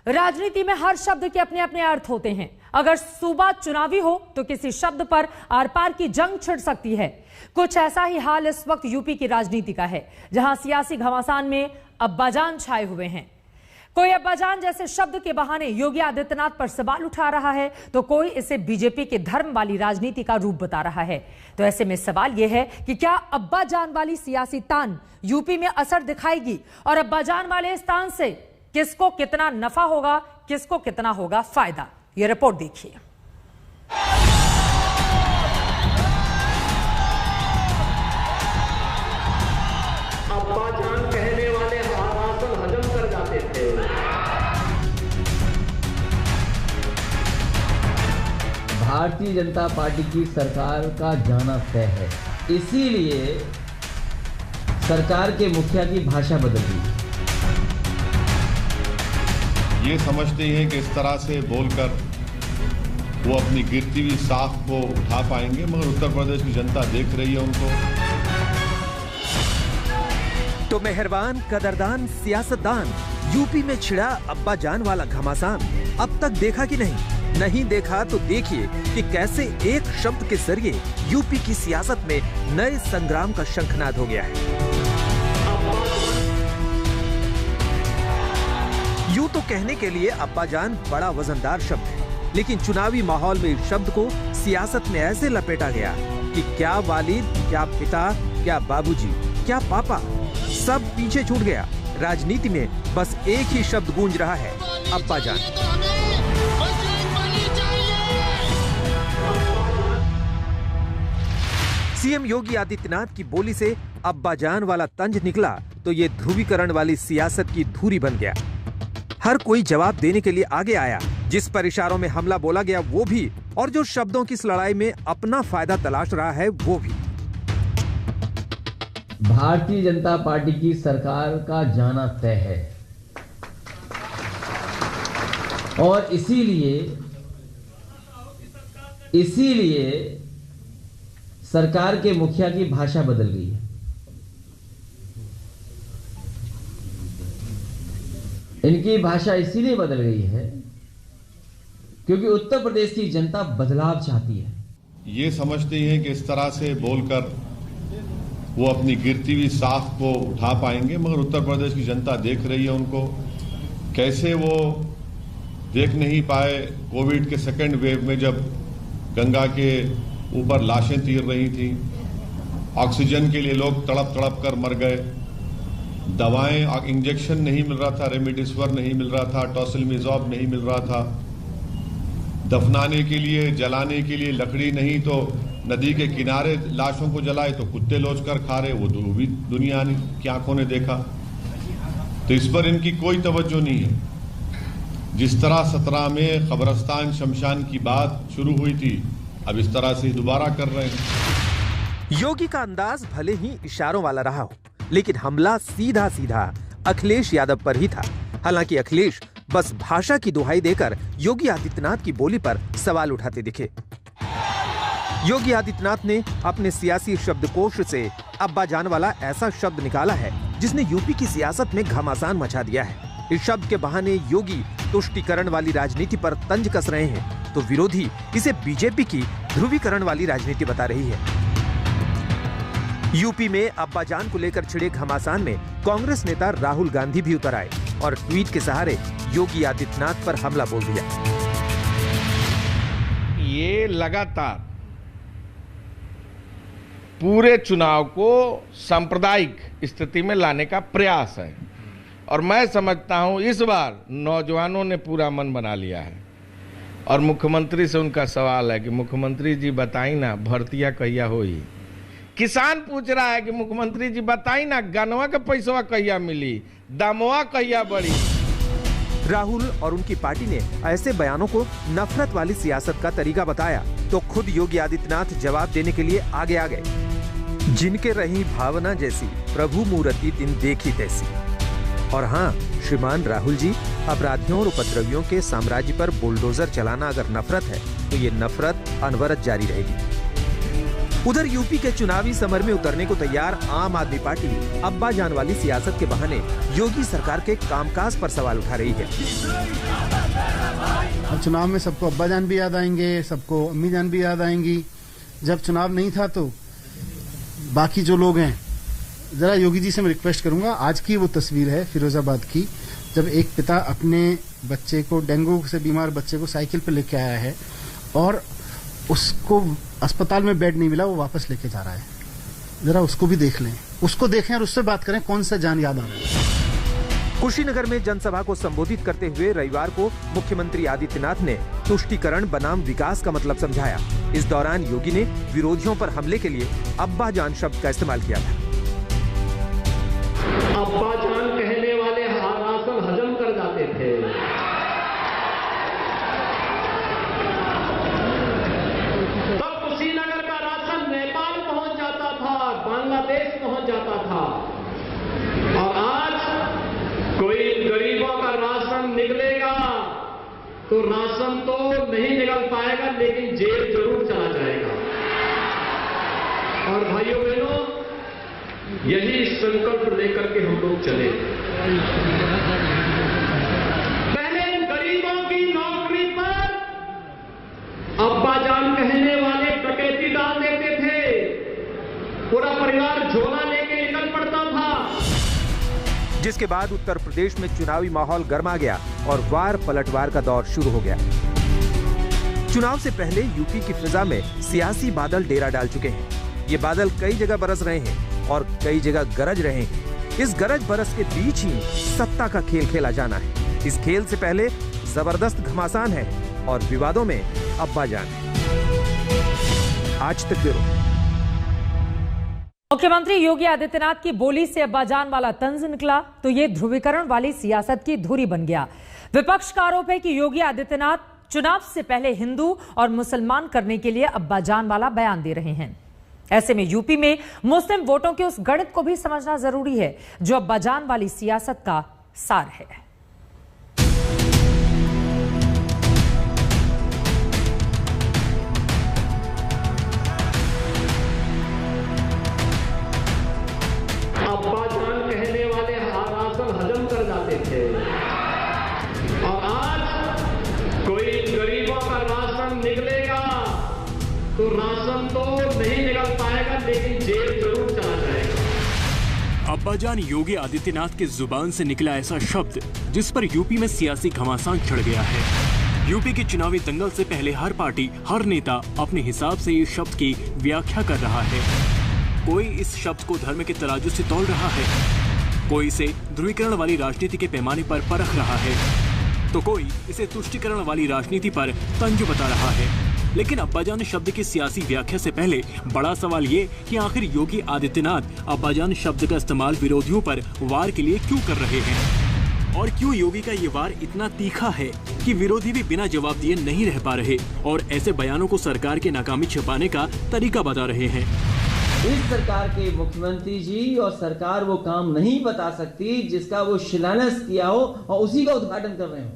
राजनीति में हर शब्द के अपने अपने अर्थ होते हैं। अगर सूबा चुनावी हो तो किसी शब्द पर आर पार की जंग छिड़ सकती है। कुछ ऐसा ही हाल इस वक्त यूपी की राजनीति का है, जहां सियासी घमासान में अब्बाजान छाए हुए हैं। कोई अब्बाजान जैसे शब्द के बहाने योगी आदित्यनाथ पर सवाल उठा रहा है, तो कोई इसे बीजेपी के धर्म वाली राजनीति का रूप बता रहा है। तो ऐसे में सवाल यह है कि क्या अब्बाजान वाली सियासी तान यूपी में असर दिखाएगी, और अब्बाजान वाले इस तान से किसको कितना नफा होगा, किसको कितना होगा फायदा। यह रिपोर्ट देखिए। अब्बाजान कहने वाले आसन हजम कर जाते थे। भारतीय जनता पार्टी की सरकार का जाना तय है, इसीलिए सरकार के मुखिया की भाषा बदल गई। ये समझते हैं कि इस तरह से बोलकर वो अपनी गिरती हुई साख को उठा पाएंगे, मगर उत्तर प्रदेश की जनता देख रही है उनको। तो मेहरबान कदरदान सियासतदान यूपी में छिड़ा अब्बाजान वाला घमासान अब तक देखा कि नहीं देखा तो देखिए कि कैसे एक शब्द के जरिए यूपी की सियासत में नए संग्राम का शंखनाद हो गया है। यूं तो कहने के लिए अब्बाजान बड़ा वजनदार शब्द है, लेकिन चुनावी माहौल में इस शब्द को सियासत में ऐसे लपेटा गया कि क्या वालिद, क्या पिता, क्या बाबूजी, क्या पापा, सब पीछे छूट गया। राजनीति में बस एक ही शब्द गूंज रहा है, अब्बाजान। सीएम योगी आदित्यनाथ की बोली से अब्बाजान वाला तंज निकला तो ये ध्रुवीकरण वाली सियासत की धुरी बन गया। हर कोई जवाब देने के लिए आगे आया। जिस पर इशारों में हमला बोला गया वो भी, और जो शब्दों की इस लड़ाई में अपना फायदा तलाश रहा है वो भी। भारतीय जनता पार्टी की सरकार का जाना तय है, और इसीलिए सरकार के मुखिया की भाषा बदल गई है। इनकी भाषा इसीलिए बदल गई है क्योंकि उत्तर प्रदेश की जनता बदलाव चाहती है। ये समझते हैं कि इस तरह से बोलकर वो अपनी गिरती हुई साख को उठा पाएंगे, मगर उत्तर प्रदेश की जनता देख रही है उनको। कैसे वो देख नहीं पाए कोविड के सेकेंड वेव में, जब गंगा के ऊपर लाशें तीर रही थी, ऑक्सीजन के लिए लोग तड़प तड़प कर मर गए, दवाएं, इंजेक्शन नहीं मिल रहा था, रेमडेसिविर नहीं मिल रहा था, टोसिलमेज़ोब नहीं मिल रहा था, दफनाने के लिए, जलाने के लिए लकड़ी नहीं, तो नदी के किनारे लाशों को जलाए तो कुत्ते लोच कर खा रहे। वो भी दुनिया की आंखों ने देखा। तो इस पर इनकी कोई तवज्जो नहीं है। जिस तरह 17 में कब्रिस्तान शमशान की बात शुरू हुई थी, अब इस तरह से दोबारा कर रहे हैं। योगी का अंदाज भले ही इशारों वाला रहा हो, लेकिन हमला सीधा सीधा अखिलेश यादव पर ही था। हालांकि अखिलेश बस भाषा की दुहाई देकर योगी आदित्यनाथ की बोली पर सवाल उठाते दिखे। योगी आदित्यनाथ ने अपने सियासी शब्दकोश से अब्बाजान वाला ऐसा शब्द निकाला है जिसने यूपी की सियासत में घमासान मचा दिया है। इस शब्द के बहाने योगी तुष्टीकरण वाली राजनीति पर तंज कस रहे हैं, तो विरोधी इसे बीजेपी की ध्रुवीकरण वाली राजनीति बता रही है। यूपी में अब्बाजान को लेकर छिड़े घमासान में कांग्रेस नेता राहुल गांधी भी उतर आए और ट्वीट के सहारे योगी आदित्यनाथ पर हमला बोल दिया। ये लगातार पूरे चुनाव को सांप्रदायिक स्थिति में लाने का प्रयास है, और मैं समझता हूं इस बार नौजवानों ने पूरा मन बना लिया है। और मुख्यमंत्री से उनका सवाल है कि मुख्यमंत्री जी बताई ना भर्तियां कहिया होई। किसान पूछ रहा है कि मुख्यमंत्री जी बताई ना गन्नवा के पैसवा कहिया मिली, दामवा कहिया बढ़ी। राहुल और उनकी पार्टी ने ऐसे बयानों को नफरत वाली सियासत का तरीका बताया, तो खुद योगी आदित्यनाथ जवाब देने के लिए आगे आ गए। जिनके रही भावना जैसी, प्रभु मूर्ति दिन देखी तैसी। और हाँ श्रीमान राहुल जी, अपराधियों और उपद्रवियों के साम्राज्य पर बुलडोजर चलाना अगर नफरत है, तो ये नफरत अनवरत जारी रहेगी। उधर यूपी के चुनावी समर में उतरने को तैयार आम आदमी पार्टी अब्बा जान वाली सियासत के बहाने योगी सरकार के कामकाज पर सवाल उठा रही है। अब चुनाव में सबको अब्बा जान भी याद आएंगे, सबको अम्मी जान भी याद आएंगी। जब चुनाव नहीं था तो बाकी जो लोग हैं, जरा योगी जी से मैं रिक्वेस्ट करूंगा, आज की वो तस्वीर है फिरोजाबाद की, जब एक पिता अपने बच्चे को, डेंगू से बीमार बच्चे को साइकिल पे लेके आया है और उसको अस्पताल में बेड नहीं मिला, वो वापस लेके जा रहा है। जरा उसको भी देख लें, उसको देखें और उससे बात करें, कौन सा जान याद आ रहा है। कुशीनगर में जनसभा को संबोधित करते हुए रविवार को मुख्यमंत्री आदित्यनाथ ने तुष्टीकरण बनाम विकास का मतलब समझाया। इस दौरान योगी ने विरोधियों पर हमले के लिए अब्बा जान शब्द का इस्तेमाल किया था। अब्बा जान कहने वाले राशन हजम कर जाते थे। तब कुशीनगर का राशन नेपाल पहुंच जाता था, बांग्लादेश पहुंच जाता था। और आज कोई गरीबों का राशन निकलेगा तो राशन तो नहीं निकल पाएगा, लेकिन जेल जरूर चला जाएगा। और भाइयों बहनों, यही संकल्प लेकर के हम लोग चले। पहले गरीबों की नौकरी पर अब्बा जान कहने वाले डकैती डाल देते थे, पूरा परिवार झोला लेके निकल पड़ता था। जिसके बाद उत्तर प्रदेश में चुनावी माहौल गर्मा गया और वार पलटवार का दौर शुरू हो गया। चुनाव से पहले यूपी की फिजा में सियासी बादल डेरा डाल चुके हैं। ये बादल कई जगह बरस रहे हैं और कई जगह गरज रहे हैं। इस गरज बरस के बीच ही सत्ता का खेल खेला जाना है। इस खेल से पहले जबरदस्त घमासान है और विवादों में अब्बा जान है। आज तक ब्यूरो। मुख्यमंत्री योगी आदित्यनाथ की बोली से अब्बाजान वाला तंज निकला तो ये ध्रुवीकरण वाली सियासत की धुरी बन गया। विपक्ष का आरोप है कि योगी आदित्यनाथ चुनाव से पहले हिंदू और मुसलमान करने के लिए अब्बाजान वाला बयान दे रहे हैं। ऐसे में यूपी में मुस्लिम वोटों के उस गणित को भी समझना जरूरी है जो अब्बाजान वाली सियासत का सार है। अब्बा जान कहने वाले राशन हजम कर जाते थे। और आज कोई गरीबों का राशन निकलेगा तो राशन तो नहीं निकल पाएगा, लेकिन जेल जरूर चला जाएगा। अब्बाजान योगी आदित्यनाथ की जुबान से निकला ऐसा शब्द जिस पर यूपी में सियासी घमासान चढ़ गया है। यूपी के चुनावी दंगल से पहले हर पार्टी, हर नेता अपने हिसाब से इस शब्द की व्याख्या कर रहा है। कोई इस शब्द को धर्म के तराजू से तौल रहा है, कोई इसे ध्रुवीकरण वाली राजनीति के पैमाने पर परख रहा है, तो कोई इसे तुष्टीकरण वाली राजनीति पर तंज बता रहा है। लेकिन अब्बाजान शब्द की सियासी व्याख्या से पहले बड़ा सवाल ये कि आखिर योगी आदित्यनाथ अब्बाजान शब्द का इस्तेमाल विरोधियों पर वार के लिए क्यों कर रहे हैं, और क्यों योगी का ये वार इतना तीखा है कि विरोधी भी बिना जवाब दिए नहीं रह पा रहे और ऐसे बयानों को सरकार की नाकामी छिपाने का तरीका बता रहे हैं। इस सरकार के मुख्यमंत्री जी और सरकार वो काम नहीं बता सकती जिसका वो शिलान्यास किया हो और उसी का उद्घाटन कर रहे हो।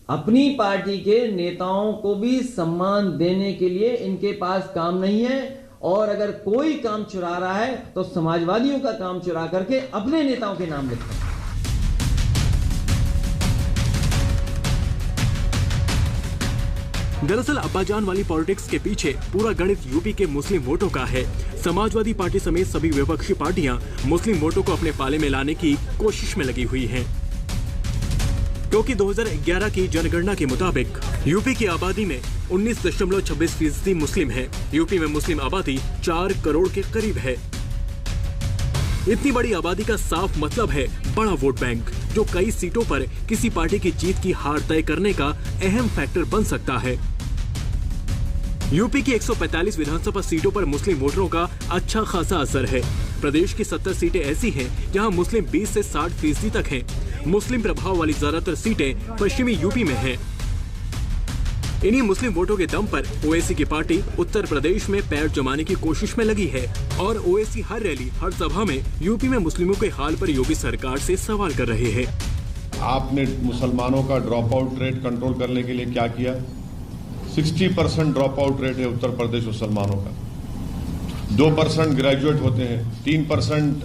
अपनी पार्टी के नेताओं को भी सम्मान देने के लिए इनके पास काम नहीं है, और अगर कोई काम चुरा रहा है तो समाजवादियों का काम चुरा करके अपने नेताओं के नाम लिखते हैं। दरअसल अब्बाजान वाली पॉलिटिक्स के पीछे पूरा गणित यूपी के मुस्लिम वोटों का है। समाजवादी पार्टी समेत सभी विपक्षी पार्टियां मुस्लिम वोटों को अपने पाले में लाने की कोशिश में लगी हुई हैं। क्योंकि 2011 की जनगणना के मुताबिक यूपी की आबादी में 19.26% मुस्लिम है। यूपी में मुस्लिम आबादी 4 करोड़ के करीब है। इतनी बड़ी आबादी का साफ मतलब है बड़ा वोट बैंक, जो कई सीटों पर किसी पार्टी की जीत की हार तय करने का अहम फैक्टर बन सकता है। यूपी की 145 विधानसभा सीटों पर मुस्लिम वोटरों का अच्छा खासा असर है। प्रदेश की 70 सीटें ऐसी हैं जहां मुस्लिम 20 से 60% तक हैं। मुस्लिम प्रभाव वाली ज्यादातर सीटें पश्चिमी यूपी में हैं। इन्हीं मुस्लिम वोटों के दम पर ओवैसी की पार्टी उत्तर प्रदेश में पैर जमाने की कोशिश में लगी है और ओवैसी हर रैली, हर सभा में यूपी में मुस्लिमों के हाल पर योगी सरकार से सवाल कर रहे हैं। आपने मुसलमानों का ड्रॉप आउट रेट कंट्रोल करने के लिए क्या किया? 60% ड्रॉप आउट रेट है उत्तर प्रदेश मुसलमानों का। 2% ग्रेजुएट होते हैं, 3%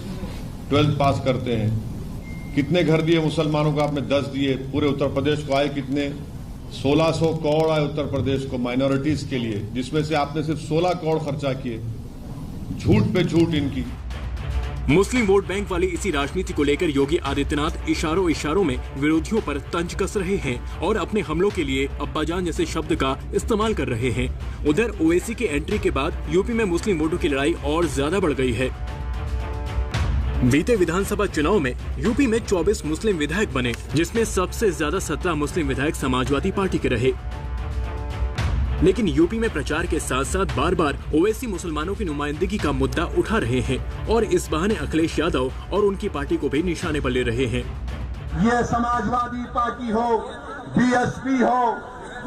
12th पास करते हैं। कितने घर दिए मुसलमानों को आपने? 10 दिए। पूरे उत्तर प्रदेश को आए कितने? 1600 करोड़ आए उत्तर प्रदेश को माइनॉरिटीज के लिए, जिसमें से आपने सिर्फ 16 करोड़ खर्चा किए। झूठ पे झूठ इनकी। मुस्लिम वोट बैंक वाली इसी राजनीति को लेकर योगी आदित्यनाथ इशारों में विरोधियों पर तंज कस रहे हैं और अपने हमलों के लिए अब्बाजान जैसे शब्द का इस्तेमाल कर रहे हैं। उधर ओवैसी की एंट्री के बाद यूपी में मुस्लिम वोटों की लड़ाई और ज्यादा बढ़ गई है। बीते विधानसभा चुनाव में यूपी में 24 मुस्लिम विधायक बने, जिसमें सबसे ज्यादा 17 मुस्लिम विधायक समाजवादी पार्टी के रहे। लेकिन यूपी में प्रचार के साथ साथ बार बार ओवैसी मुसलमानों की नुमाइंदगी का मुद्दा उठा रहे हैं और इस बहाने अखिलेश यादव और उनकी पार्टी को भी निशाने पर ले रहे हैं। ये समाजवादी पार्टी हो, बीएसपी हो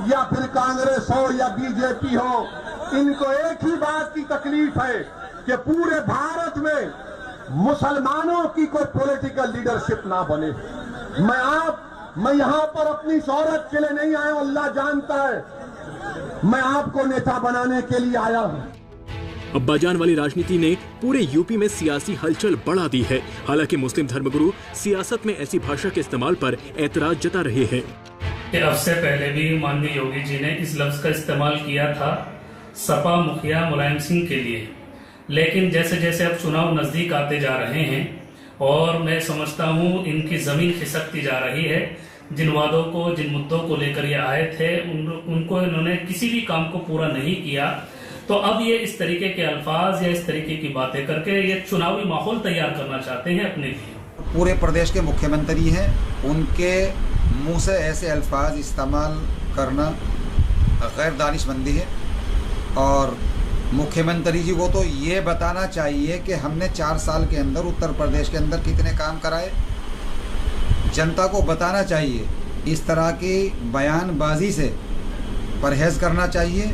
या फिर कांग्रेस हो या बीजेपी हो, इनको एक ही बात की तकलीफ है कि पूरे भारत में मुसलमानों की कोई पॉलिटिकल लीडरशिप ना बने। मैं यहाँ पर अपनी शोहरत के लिए नहीं आया हूं, अल्लाह जानता है। मैं आपको नेता बनाने के लिए आया हूं। अब्बाजान वाली राजनीति ने पूरे यूपी में सियासी हलचल बढ़ा दी है। हालांकि मुस्लिम धर्मगुरु सियासत में ऐसी भाषा के इस्तेमाल पर ऐतराज जता रहे हैं। अब से पहले भी माननीय योगी जी ने इस लफ्ज का इस्तेमाल किया था सपा मुखिया मुलायम सिंह के लिए, लेकिन जैसे जैसे अब चुनाव नजदीक आते जा रहे हैं और मैं समझता हूं इनकी जमीन खिसकती जा रही है। जिन वादों को, जिन मुद्दों को लेकर ये आए थे उनको इन्होंने किसी भी काम को पूरा नहीं किया, तो अब ये इस तरीके के अल्फाज या इस तरीके की बातें करके ये चुनावी माहौल तैयार करना चाहते हैं अपने लिए। पूरे प्रदेश के मुख्यमंत्री हैं, उनके मुंह से ऐसे अल्फाज इस्तेमाल करना गैर दानिशमंदी है और मुख्यमंत्री जी को तो ये बताना चाहिए कि हमने 4 साल के अंदर उत्तर प्रदेश के अंदर कितने काम कराए। जनता को बताना चाहिए, इस तरह की बयानबाजी से परहेज करना चाहिए।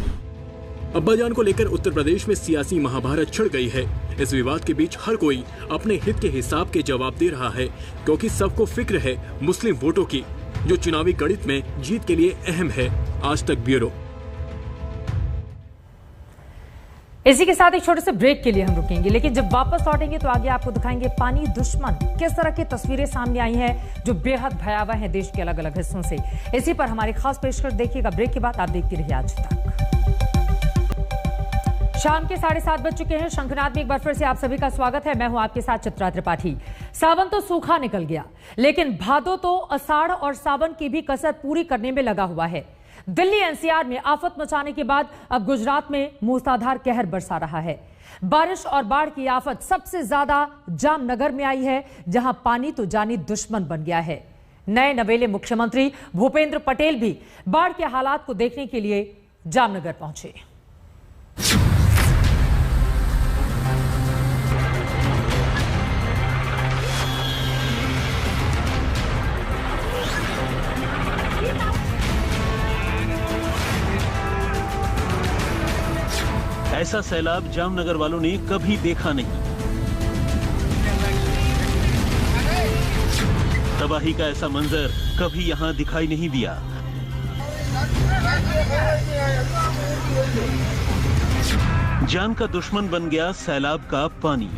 अब्बाजान को लेकर उत्तर प्रदेश में सियासी महाभारत छिड़ गई है। इस विवाद के बीच हर कोई अपने हित के हिसाब के जवाब दे रहा है, क्योंकि सबको फिक्र है मुस्लिम वोटों की, जो चुनावी गणित में जीत के लिए अहम है। आज तक ब्यूरो। इसी के साथ एक छोटे से ब्रेक के लिए हम रुकेंगे, लेकिन जब वापस लौटेंगे तो आगे आपको दिखाएंगे पानी दुश्मन। किस तरह की तस्वीरें सामने आई हैं जो बेहद भयावह हैं देश के अलग अलग हिस्सों से। इसी पर हमारी खास पेशकश देखिएगा ब्रेक के बाद। आप देखते रहिए आज तक। शाम के 7:30 बज चुके हैं। शंखनाद में एक बार फिर से आप सभी का स्वागत है। मैं हूं आपके साथ चित्रा त्रिपाठी। सावन तो सूखा निकल गया, लेकिन भादो तो अषाढ़ और सावन की भी कसर पूरी करने में लगा हुआ है। दिल्ली एनसीआर में आफत मचाने के बाद अब गुजरात में मूसलाधार कहर बरसा रहा है। बारिश और बाढ़ की आफत सबसे ज्यादा जामनगर में आई है, जहां पानी तो जानी दुश्मन बन गया है। नए नवेले मुख्यमंत्री भूपेंद्र पटेल भी बाढ़ के हालात को देखने के लिए जामनगर पहुंचे। ऐसा सैलाब जामनगर वालों ने कभी देखा नहीं। तबाही का ऐसा मंजर कभी यहां दिखाई नहीं दिया। जान का दुश्मन बन गया सैलाब का पानी।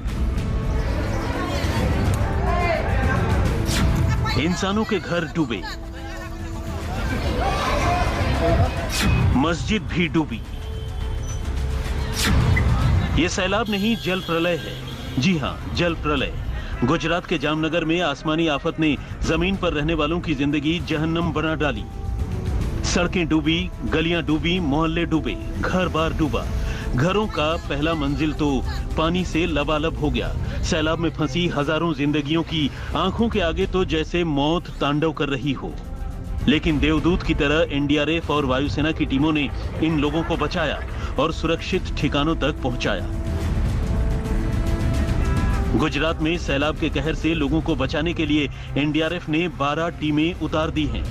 इंसानों के घर डूबे, मस्जिद भी डूबी। ये सैलाब नहीं, जल प्रलय है। जी हां, जल प्रलय। गुजरात के जामनगर में आसमानी आफत ने जमीन पर रहने वालों की जिंदगी जहन्नम बना डाली। सड़कें डूबी, गलियां डूबी, मोहल्ले डूबे, घर बार डूबा। घरों का पहला मंजिल तो पानी से लबालब हो गया। सैलाब में फंसी हजारों जिंदगियों की आंखों के आगे तो जैसे मौत तांडव कर रही हो, लेकिन देवदूत की तरह एनडीआरएफ और वायुसेना की टीमों ने इन लोगों को बचाया और सुरक्षित ठिकानों तक पहुंचाया। गुजरात में सैलाब के कहर से लोगों को बचाने के लिए एनडीआरएफ ने 12 टीमें उतार दी हैं।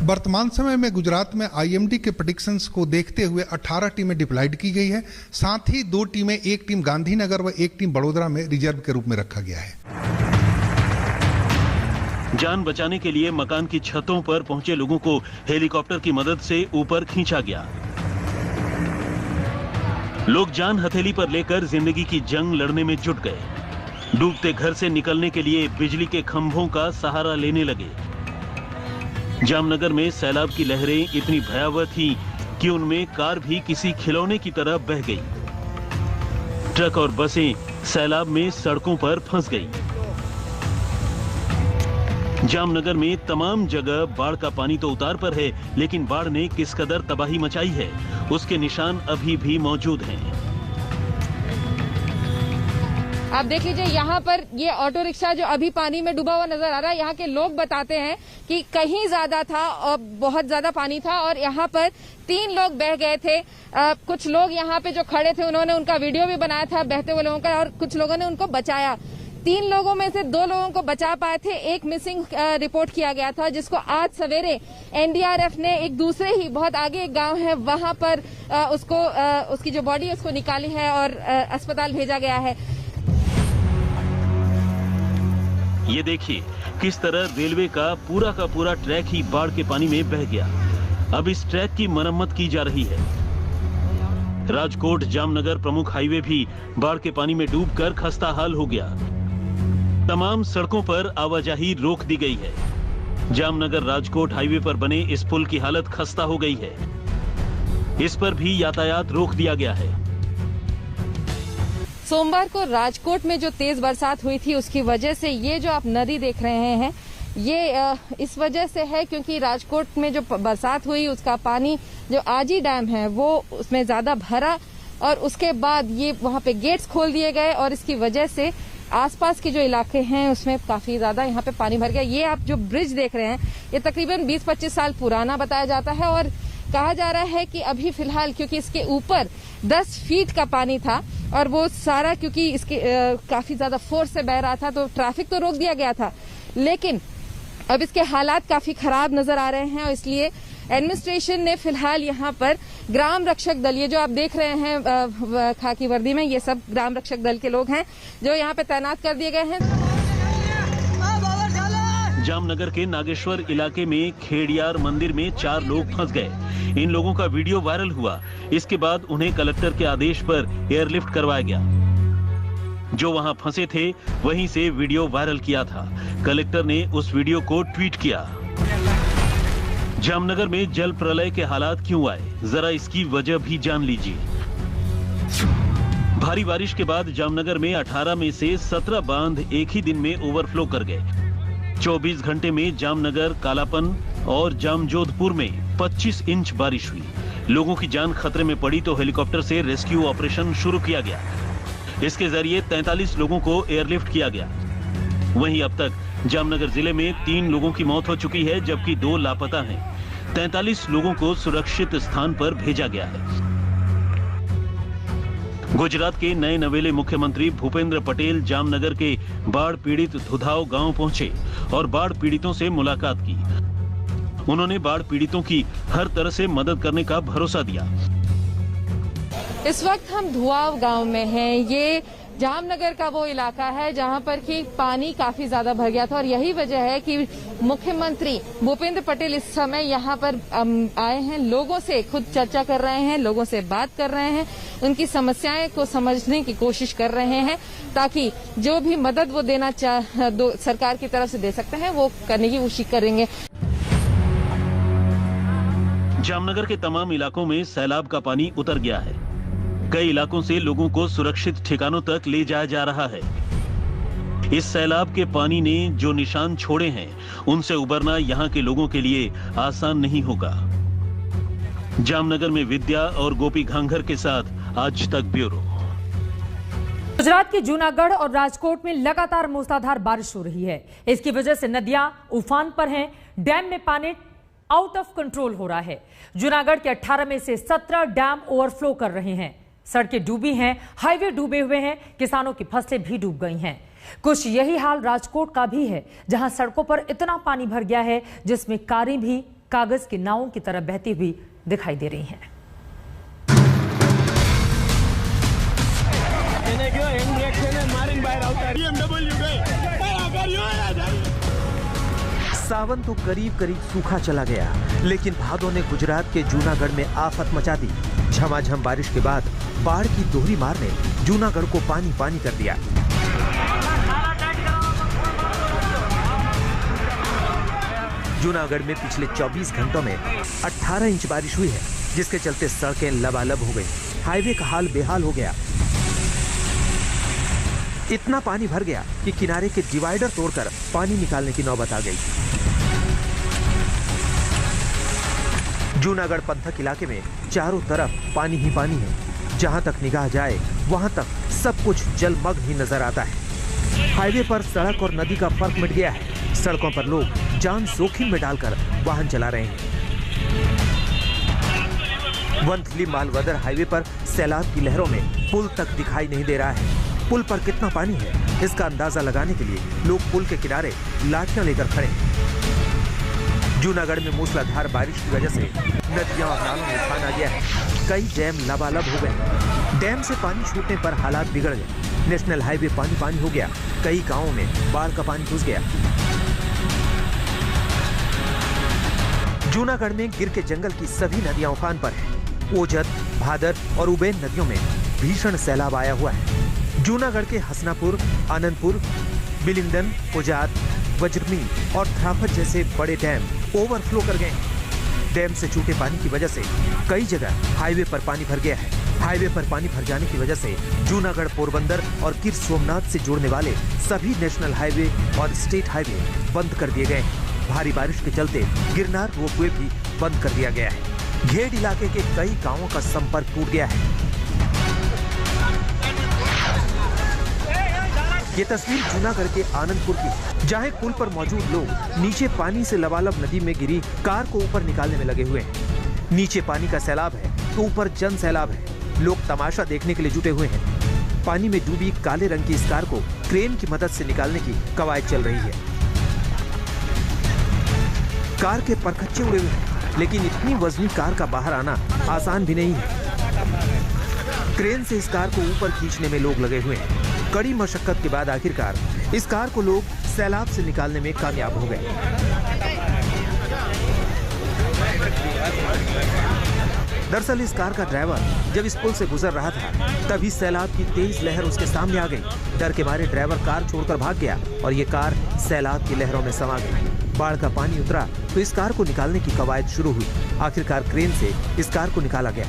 वर्तमान समय में गुजरात में आईएमडी के प्रेडिक्शंस को देखते हुए 18 टीमें डिप्लॉयड की गई है। साथ ही 2 टीमें, एक टीम गांधीनगर व एक टीम बड़ोदरा में रिजर्व के रूप में रखा गया है। जान बचाने के लिए मकान की छतों पर पहुंचे लोगों को हेलीकॉप्टर की मदद से ऊपर खींचा गया। लोग जान हथेली पर लेकर जिंदगी की जंग लड़ने में जुट गए। डूबते घर से निकलने के लिए बिजली के खंभों का सहारा लेने लगे। जामनगर में सैलाब की लहरें इतनी भयावह थीं कि उनमें कार भी किसी खिलौने की तरह बह गई। ट्रक और बसें सैलाब में सड़कों पर फंस गईं। जामनगर में तमाम जगह बाढ़ का पानी तो उतार पर है, लेकिन बाढ़ ने किस कदर तबाही मचाई है उसके निशान अभी भी मौजूद हैं। आप देख लीजिए, यहाँ पर ये ऑटो रिक्शा जो अभी पानी में डूबा हुआ नजर आ रहा है, यहाँ के लोग बताते हैं कि कहीं ज्यादा था और बहुत ज्यादा पानी था और यहाँ पर 3 लोग बह गए थे। कुछ लोग यहाँ पे जो खड़े थे उन्होंने उनका वीडियो भी बनाया था बहते हुए लोगों का, और कुछ लोगों ने उनको बचाया। 3 लोगों में से 2 लोगों को बचा पाए थे। एक मिसिंग रिपोर्ट किया गया था, जिसको आज सवेरे एनडीआरएफ ने एक दूसरे ही बहुत आगे एक गांव है वहां पर उसकी जो बॉडी है उसको निकाली है और अस्पताल भेजा गया है। ये देखिए किस तरह रेलवे का पूरा ट्रैक ही बाढ़ के पानी में बह गया। अब इस ट्रैक की मरम्मत की जा रही है। राजकोट जामनगर प्रमुख हाईवे भी बाढ़ के पानी में डूबकर खस्ताहाल हो गया। तमाम सड़कों पर आवाजाही रोक दी गई है। जामनगर राजकोट हाईवे पर बने इस पुल की हालत खस्ता हो गई है। इस पर भी यातायात रोक दिया गया है। सोमवार को राजकोट में जो तेज बरसात हुई थी उसकी वजह से ये जो आप नदी देख रहे हैं ये इस वजह से है क्योंकि राजकोट में जो बरसात हुई उसका पानी जो आजी डैम है वो उसमें ज्यादा भरा और उसके बाद ये वहां पे गेट्स खोल दिए गए और इसकी वजह से आसपास के जो इलाके हैं उसमें काफी ज्यादा यहाँ पे पानी भर गया। ये आप जो ब्रिज देख रहे हैं ये तकरीबन 20-25 साल पुराना बताया जाता है और कहा जा रहा है कि अभी फिलहाल क्योंकि इसके ऊपर 10 फीट का पानी था और वो सारा क्योंकि इसके काफी ज्यादा फोर्स से बह रहा था तो ट्रैफिक तो रोक दिया गया था, लेकिन अब इसके हालात काफी खराब नजर आ रहे हैं और इसलिए एडमिनिस्ट्रेशन ने फिलहाल यहाँ पर ग्राम रक्षक दल, ये जो आप देख रहे हैं खाकी वर्दी में, ये सब ग्राम रक्षक दल के लोग हैं जो यहाँ पे तैनात कर दिए गए हैं। जामनगर के नागेश्वर इलाके में खेड़ियार मंदिर में 4 लोग फंस गए। इन लोगों का वीडियो वायरल हुआ। इसके बाद उन्हें कलेक्टर के आदेश पर एयरलिफ्ट करवाया गया। जो वहां फंसे थे वहीं से वीडियो वायरल किया था। कलेक्टर ने उस वीडियो को ट्वीट किया। जामनगर में जल प्रलय के हालात क्यों आए, जरा इसकी वजह भी जान लीजिए। भारी बारिश के बाद जामनगर में 18 में से 17 बांध एक ही दिन में ओवरफ्लो कर गए। 24 घंटे में जामनगर, कालापन और जामजोधपुर में 25 इंच बारिश हुई। लोगों की जान खतरे में पड़ी तो हेलीकॉप्टर से रेस्क्यू ऑपरेशन शुरू किया गया। इसके जरिए 43 लोगों को एयरलिफ्ट किया गया। वहीं अब तक जामनगर जिले में 3 लोगों की मौत हो चुकी है, जबकि 2 लापता हैं। 43 लोगों को सुरक्षित स्थान पर भेजा गया है। गुजरात के नए नवेले मुख्यमंत्री भूपेंद्र पटेल जामनगर के बाढ़ पीड़ित धुधाव गांव पहुंचे और बाढ़ पीड़ितों से मुलाकात की। उन्होंने बाढ़ पीड़ितों की हर तरह से मदद करने का भरोसा दिया। इस वक्त हम धुआव गांव में हैं। ये जामनगर का वो इलाका है जहां पर कि पानी काफी ज्यादा भर गया था और यही वजह है कि मुख्यमंत्री भूपेंद्र पटेल इस समय यहां पर आए हैं। लोगों से खुद चर्चा कर रहे हैं, लोगों से बात कर रहे हैं, उनकी समस्याएं को समझने की कोशिश कर रहे हैं ताकि जो भी मदद वो देना सरकार की तरफ से दे सकते हैं वो करने की कोशिश करेंगे। जामनगर के तमाम इलाकों में सैलाब का पानी उतर गया है। कई इलाकों से लोगों को सुरक्षित ठिकानों तक ले जाया जा रहा है। इस सैलाब के पानी ने जो निशान छोड़े हैं उनसे उबरना यहाँ के लोगों के लिए आसान नहीं होगा। जामनगर में विद्या और गोपी घांघर के साथ आज तक ब्यूरो। गुजरात के जूनागढ़ और राजकोट में लगातार मूसलाधार बारिश हो रही है। इसकी वजह से नदियां उफान पर हैं। डैम में पानी आउट ऑफ कंट्रोल हो रहा है। जूनागढ़ के 18 में से 17 डैम ओवरफ्लो कर रहे हैं। सड़कें डूबी हैं, हाईवे डूबे हुए हैं, किसानों की फसलें भी डूब गई हैं। कुछ यही हाल राजकोट का भी है, जहां सड़कों पर इतना पानी भर गया है जिसमें कारें भी कागज की नावों की तरह बहती हुई दिखाई दे रही हैं। सावन तो करीब करीब सूखा चला गया, लेकिन भादों ने गुजरात के जूनागढ़ में आफत मचा दी। झमाझम बारिश के बाद बाढ़ की दोहरी मार ने जूनागढ़ को पानी पानी कर दिया। जूनागढ़ में पिछले 24 घंटों में 18 इंच बारिश हुई है, जिसके चलते सड़कें लबालब हो गई, हाईवे का हाल बेहाल हो गया। इतना पानी भर गया कि किनारे के डिवाइडर तोड़कर पानी निकालने की नौबत आ गई। जूनागढ़ पंथक इलाके में चारों तरफ पानी ही पानी है। जहां तक निगाह जाए वहां तक सब कुछ जलमग्न ही नजर आता है। हाईवे पर सड़क और नदी का फर्क मिट गया है। सड़कों पर लोग जान जोखिम में डालकर वाहन चला रहे हैं। वंथली मालवदर हाईवे पर सैलाब की लहरों में पुल तक दिखाई नहीं दे रहा है। पुल पर कितना पानी है इसका अंदाजा लगाने के लिए लोग पुल के किनारे लाठियां लेकर खड़े हैं। जूनागढ़ में मूसलाधार बारिश की वजह से नदियां और नालों में उफान आ गया है। कई डैम लबालब हो गए। डैम से पानी छूटने पर हालात बिगड़ गए। नेशनल हाईवे पानी पानी हो गया। कई गांवों में बाढ़ का पानी घुस गया। जूनागढ़ में गिर के जंगल की सभी नदियां उफान पर हैं। ओजत, भादर और उबेन नदियों में भीषण सैलाब आया हुआ है। जूनागढ़ के हसनापुर, आनंदपुर, बिलिंगडन, उजात, वज्रमी और थ्राफत जैसे बड़े डैम ओवरफ्लो कर गए। डैम से छूटे पानी की वजह से कई जगह हाईवे पर पानी भर गया है। हाईवे पर पानी भर जाने की वजह से जूनागढ़, पोरबंदर और गिर सोमनाथ से जुड़ने वाले सभी नेशनल हाईवे और स्टेट हाईवे बंद कर दिए गए हैं। भारी बारिश के चलते गिरनार रोपवे भी बंद कर दिया गया है। घेड इलाके के कई गांवों का संपर्क टूट गया है। ये तस्वीर जूनागढ़ के आनंदपुर की, जहां पुल पर मौजूद लोग नीचे पानी से लबालब नदी में गिरी कार को ऊपर निकालने में लगे हुए हैं। नीचे पानी का सैलाब है तो ऊपर जन सैलाब है। लोग तमाशा देखने के लिए जुटे हुए हैं। पानी में डूबी काले रंग की इस कार को क्रेन की मदद से निकालने की कवायद चल रही है। कार के परखच्चे उड़े हुए हैं, लेकिन इतनी वजनी कार का बाहर आना आसान भी नहीं है। क्रेन से इस कार को ऊपर खींचने में लोग लगे हुए हैं। कड़ी मशक्कत के बाद आखिरकार इस कार को लोग सैलाब से निकालने में कामयाब हो गए। दरअसल इस कार का ड्राइवर जब इस पुल से गुजर रहा था तभी सैलाब की तेज लहर उसके सामने आ गई। डर के मारे ड्राइवर कार छोड़कर भाग गया और ये कार सैलाब की लहरों में समा गई। बाढ़ का पानी उतरा तो इस कार को निकालने की कवायद शुरू हुई। आखिरकार क्रेन से इस कार को निकाला गया।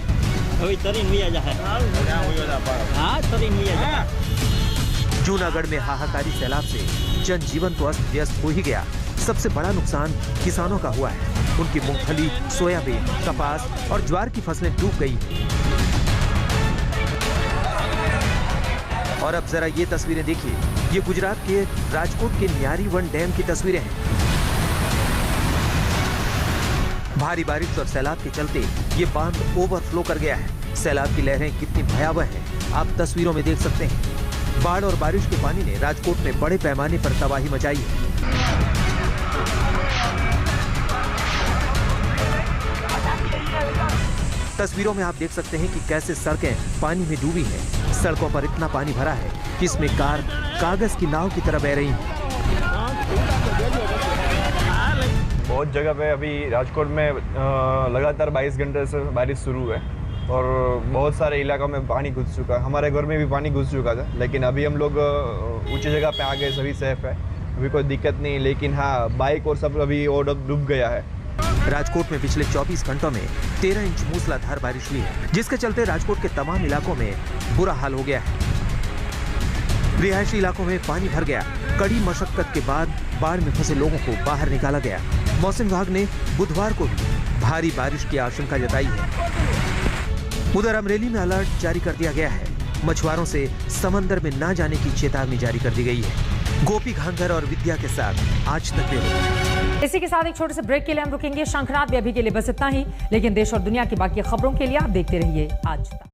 जूनागढ़ में हाहाकारी सैलाब से जनजीवन तो अस्त व्यस्त हो ही गया। सबसे बड़ा नुकसान किसानों का हुआ है। उनकी मूंगफली, सोयाबीन, कपास और ज्वार की फसलें डूब गई। और अब जरा ये तस्वीरें देखिए। ये गुजरात के राजकोट के न्यारी वन डैम की तस्वीरें हैं। भारी बारिश और सैलाब के चलते ये बांध ओवरफ्लो कर गया है। सैलाब की लहरें कितनी भयावह हैं, आप तस्वीरों में देख सकते हैं। बाढ़ और बारिश के पानी ने राजकोट में बड़े पैमाने पर तबाही मचाई है। तस्वीरों में आप देख सकते हैं कि कैसे सड़कें पानी में डूबी हैं। सड़कों पर इतना पानी भरा है कि इसमें कार कागज की नाव की तरह बह रही हैं। बहुत जगह पे अभी राजकोट में लगातार 22 घंटे से बारिश शुरू है और बहुत सारे इलाकों में पानी घुस चुका है। हमारे घर में भी पानी घुस चुका था, लेकिन अभी हम लोग ऊंची जगह पे आ गए, सभी सेफ है, अभी कोई दिक्कत नहीं। लेकिन हाँ, बाइक और सब अभी और डूब गया है। राजकोट में पिछले 24 घंटों में 13 इंच मूसलाधार बारिश हुई है, जिसके चलते राजकोट के तमाम इलाकों में बुरा हाल हो गया है। रिहायशी इलाकों में पानी भर गया। कड़ी मशक्कत के बाद बाढ़ में फंसे लोगों को बाहर निकाला गया। मौसम विभाग ने बुधवार को भी भारी बारिश की आशंका जताई है। उधर अमरेली में अलर्ट जारी कर दिया गया है। मछुआरों से समंदर में न जाने की चेतावनी जारी कर दी गई है। गोपी घांगर और विद्या के साथ आज तक ब्यूरो। इसी के साथ एक छोटे से ब्रेक के लिए हम रुकेंगे। शंखनाद में अभी के लिए बस इतना ही, लेकिन देश और दुनिया की बाकी खबरों के लिए आप देखते रहिए आज तक।